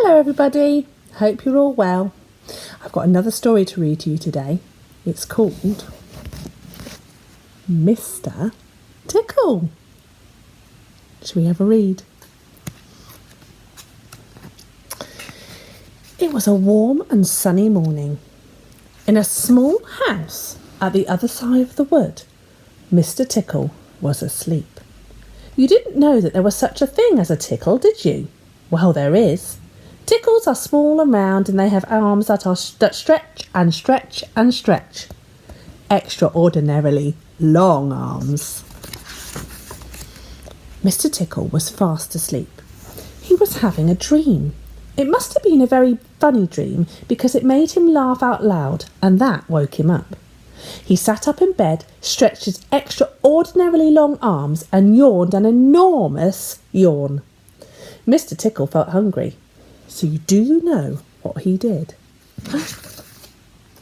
Hello everybody, hope you're all well. I've got another story to read to you today. It's called Mr Tickle. Shall we have a read? It was a warm and sunny morning. In a small house at the other side of the wood, Mr Tickle was asleep. You didn't know that there was such a thing as a tickle, did you? Well, there is. Tickles are small and round, and they have arms that stretch and stretch and stretch. Extraordinarily long arms. Mr Tickle was fast asleep. He was having a dream. It must have been a very funny dream because it made him laugh out loud, and that woke him up. He sat up in bed, stretched his extraordinarily long arms, and yawned an enormous yawn. Mr Tickle felt hungry. So do you know what he did?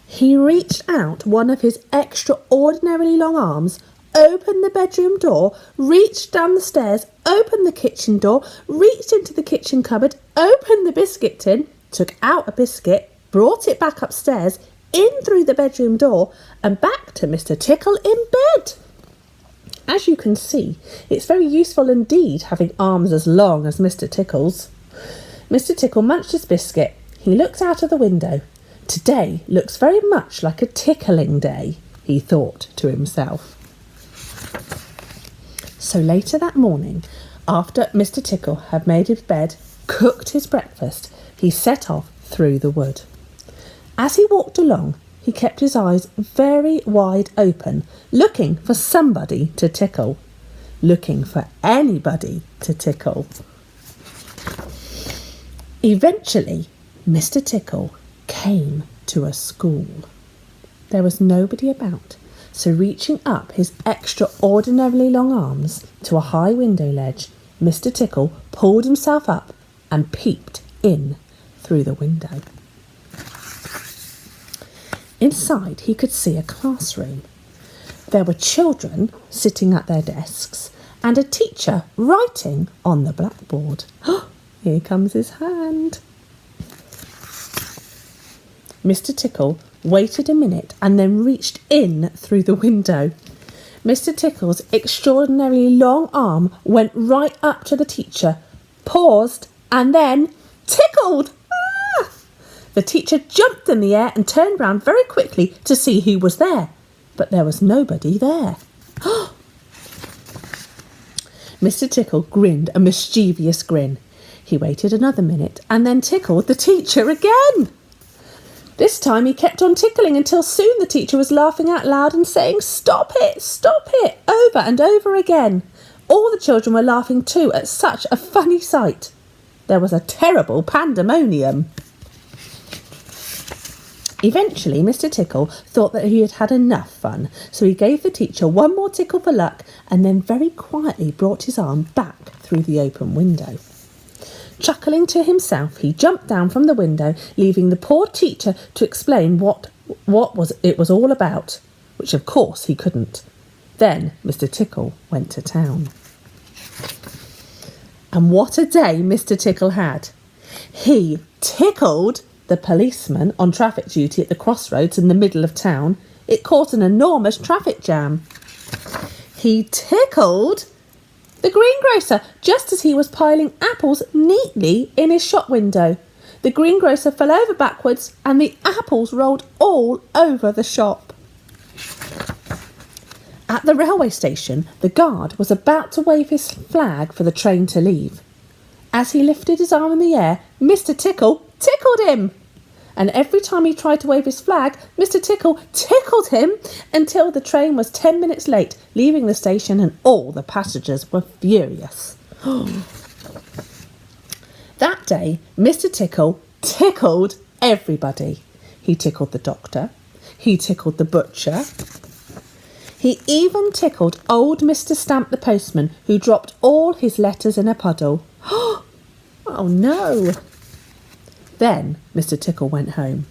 He reached out one of his extraordinarily long arms, opened the bedroom door, reached down the stairs, opened the kitchen door, reached into the kitchen cupboard, opened the biscuit tin, took out a biscuit, brought it back upstairs, in through the bedroom door, and back to Mr Tickle in bed. As you can see, it's very useful indeed having arms as long as Mr Tickle's. Mr Tickle munched his biscuit. He looked out of the window. Today looks very much like a tickling day, he thought to himself. So later that morning, after Mr Tickle had made his bed, cooked his breakfast, he set off through the wood. As he walked along, he kept his eyes very wide open, looking for somebody to tickle, looking for anybody to tickle. Eventually, Mr Tickle came to a school. There was nobody about, so reaching up his extraordinarily long arms to a high window ledge, Mr Tickle pulled himself up and peeped in through the window. Inside, he could see a classroom. There were children sitting at their desks and a teacher writing on the blackboard. Here comes his hand. Mr Tickle waited a minute and then reached in through the window. Mr Tickle's extraordinarily long arm went right up to the teacher, paused, and then tickled. Ah! The teacher jumped in the air and turned round very quickly to see who was there, but there was nobody there. Mr Tickle grinned a mischievous grin. He waited another minute and then tickled the teacher again. This time he kept on tickling until soon the teacher was laughing out loud and saying, stop it, over and over again. All the children were laughing too at such a funny sight. There was a terrible pandemonium. Eventually, Mr Tickle thought that he had had enough fun, so he gave the teacher one more tickle for luck and then very quietly brought his arm back through the open window. Chuckling to himself, he jumped down from the window, leaving the poor teacher to explain what it was all about, which of course he couldn't. Then Mr Tickle went to town. And what a day Mr Tickle had. He tickled the policeman on traffic duty at the crossroads in the middle of town. It caused an enormous traffic jam. He tickled the greengrocer just as he was piling apples neatly in his shop window. The greengrocer fell over backwards and the apples rolled all over the shop. At the railway station, the guard was about to wave his flag for the train to leave. As he lifted his arm in the air, Mr Tickle tickled him. And every time he tried to wave his flag, Mr Tickle tickled him until the train was 10 minutes late, leaving the station, and all the passengers were furious. That day, Mr Tickle tickled everybody. He tickled the doctor. He tickled the butcher. He even tickled old Mr Stamp the postman, who dropped all his letters in a puddle. Oh no! Then Mr Tickle went home.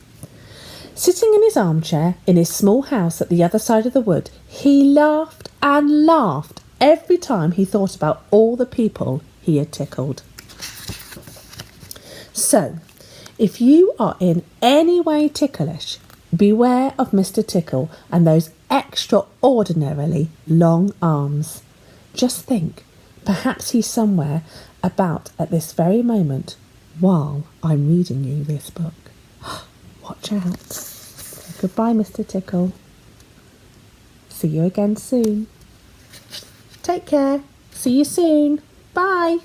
Sitting in his armchair in his small house at the other side of the wood, he laughed and laughed every time he thought about all the people he had tickled. So, if you are in any way ticklish, beware of Mr Tickle and those extraordinarily long arms. Just think, perhaps he's somewhere about at this very moment while I'm reading you this book. Watch out. Goodbye, Mr Tickle. See you again soon. Take care. See you soon. Bye.